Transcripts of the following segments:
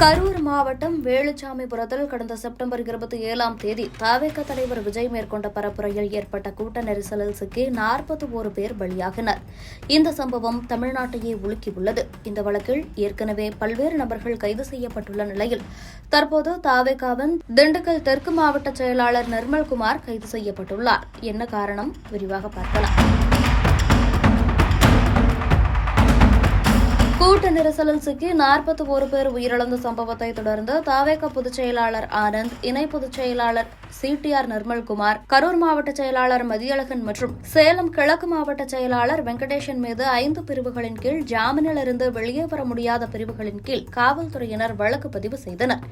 கரூர் மாவட்டம் வேலுச்சாமிபுரத்தில் கடந்த செப்டம்பர் 27ஆம் தேதி தவேக தலைவர் விஜய் மேற்கொண்ட பரப்புரையில் ஏற்பட்ட கூட்ட நெரிசலில் சிக்கி 41 பேர் பலியாகினர். இந்த சம்பவம் தமிழ்நாட்டையே உலுக்கியுள்ளது. இந்த வழக்கில் ஏற்கனவே பல்வேறு நபர்கள் கைது செய்யப்பட்டுள்ள நிலையில் தற்போது தவேகவின் திண்டுக்கல் தெற்கு மாவட்ட செயலாளர் நிர்மல்குமார் கைது செய்யப்பட்டுள்ளார். என்ன காரணம்? விரிவாக பார்க்கலாம். கூட்ட நெரிசலில் சிக்கி 41 பேர் உயிரிழந்த சம்பவத்தை தொடர்ந்து தவேக பொதுச் செயலாளர் ஆனந்த், இணை பொதுச் செயலாளர் சிடிஆர் நிர்மல்குமார், கரூர் மாவட்ட செயலாளர் மதியழகன் மற்றும் சேலம் கிழக்கு மாவட்ட செயலாளர் வெங்கடேசன் மீது 5 பிரிவுகளின் கீழ் ஜாமீனிலிருந்து வெளியே வர முடியாத பிரிவுகளின் கீழ் காவல்துறையினர் வழக்கு பதிவு செய்தனர்.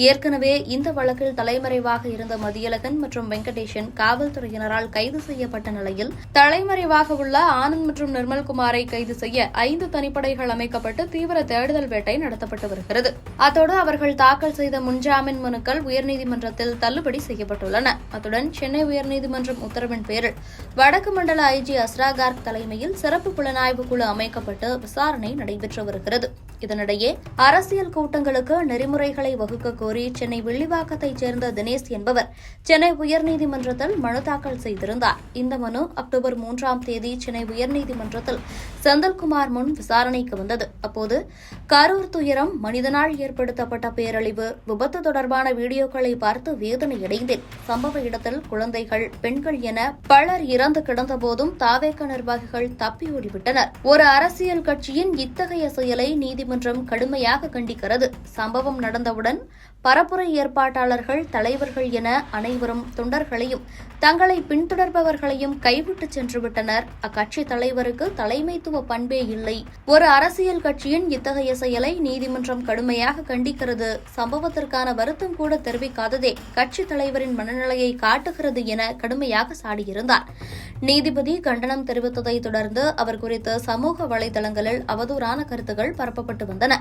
ஏற்கனவே இந்த வழக்கில் தலைமறைவாக இருந்த மதியழகன் மற்றும் வெங்கடேசன் காவல்துறையினரால் கைது செய்யப்பட்ட நிலையில் தலைமறைவாக உள்ள ஆனந்த் மற்றும் நிர்மல்குமாரை கைது செய்ய 5 தனிப்படைகள் அமைக்கப்பட்டு தீவிர தேடுதல் வேட்டை நடத்தப்பட்டு வருகிறது. அத்தோடு அவர்கள் தாக்கல் செய்த முன்ஜாமீன் மனுக்கள் உயர்நீதிமன்றத்தில் தள்ளுபடி செய்யப்பட்டுள்ளன. அத்துடன் சென்னை உயர்நீதிமன்றம் உத்தரவின் பேரில் வடக்கு மண்டல ஐஜி அஸ்ரா கார்க் தலைமையில் சிறப்பு புலனாய்வு குழு அமைக்கப்பட்டு விசாரணை நடைபெற்று வருகிறது. இதனிடையே அரசியல் கூட்டங்களுக்கு நெறிமுறைகளை வகுக்க கோரி சென்னை வில்லிவாக்கத்தைச் சேர்ந்த தினேஷ் என்பவர் சென்னை உயர்நீதிமன்றத்தில் மனு தாக்கல் செய்திருந்தார். இந்த மனு அக்டோபர் 3ஆம் தேதி சென்னை உயர்நீதிமன்றத்தில் செந்தில்குமார் முன் விசாரணைக்கு வந்தது. அப்போது கரூர் துயரம், மனிதனால் ஏற்படுத்தப்பட்ட பேரழிவு, விபத்து தொடர்பான வீடியோக்களை பார்த்து வேதனையடைந்தேன். சம்பவ இடத்தில் குழந்தைகள், பெண்கள் என பலர் இறந்து கிடந்த போதும் தவேக நிர்வாகிகள் தப்பியோடிவிட்டனர். ஒரு அரசியல் கட்சியின் இத்தகைய செயலை நீதிமன்றம் கடுமையாக கண்டிக்கிறது. சம்பவம் நடந்தவுடன் பரப்புரை ஏற்பாட்டாளர்கள், தலைவர்கள் என அனைவரும் தொண்டர்களையும் தங்களை பின்தொடர்பவர்களையும் கைவிட்டு சென்றுவிட்டனர். அக்கட்சி தலைவருக்கு தலைமைத்துவ பண்பே இல்லை. ஒரு அரசியல் கட்சியின் இத்தகைய செயலை நீதிமன்றம் கடுமையாக கண்டிக்கிறது. சம்பவத்திற்கான வருத்தம் கூட தெரிவிக்காததே கட்சி தலைவரின் மனநிலையை காட்டுகிறது என கடுமையாக சாடியிருந்தார். நீதிபதி கண்டனம் தெரிவித்ததை தொடர்ந்து அவர் குறித்து சமூக வலைதளங்களில் அவதூறான கருத்துக்கள் பரப்பப்பட்டு வந்தன.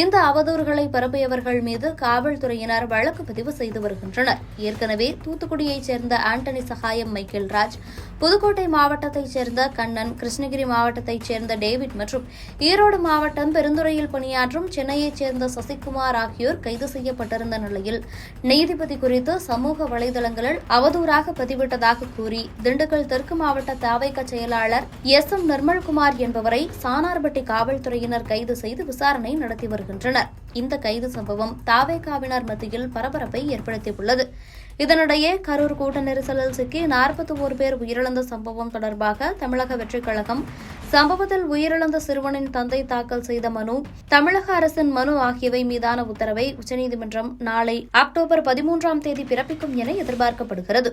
இந்த அவதூறுகளை பரப்பியவர்கள் மீது காவல்துறையினர் வழக்கு பதிவு செய்து வருகின்றனர். ஏற்கனவே தூத்துக்குடியைச் சேர்ந்த ஆண்டனி சகாயம் மைக்கேல் ராஜ், புதுக்கோட்டை மாவட்டத்தைச் சேர்ந்த கண்ணன், கிருஷ்ணகிரி மாவட்டத்தைச் சேர்ந்த டேவிட் மற்றும் ஈரோடு மாவட்டம் பெருந்துறையில் பணியாற்றும் சென்னையைச் சேர்ந்த சசிகுமார் ஆகியோர் கைது செய்யப்பட்டிருந்த நிலையில் நீதிபதி குறித்து சமூக வலைதளங்களில் அவதூறாக பதிவிட்டதாக கூறி திண்டுக்கல் தெற்கு மாவட்ட தவேக செயலாளர் எம் நிர்மல்குமார் என்பவரை சானார்பட்டி காவல்துறையினர் கைது செய்து விசாரணை நடத்தி வருகின்றனர். இந்த கைது சம்பவம் தவேகவினர் மத்தியில் பரபரப்பை ஏற்படுத்தியுள்ளது. இதனிடையே கரூர் கூட்ட நெரிசலில் சிக்கி 41 பேர் உயிரிழந்த சம்பவம் தொடர்பாக தமிழக வெற்றிக் கழகம், சம்பவத்தில் உயிரிழந்த சிறுவனின் தந்தை தாக்கல் செய்த மனு, தமிழக அரசின் மனு ஆகியவை மீதான உத்தரவை உச்சநீதிமன்றம் நாளை அக்டோபர் 13ஆம் தேதி பிறப்பிக்கும் என எதிர்பார்க்கப்படுகிறது.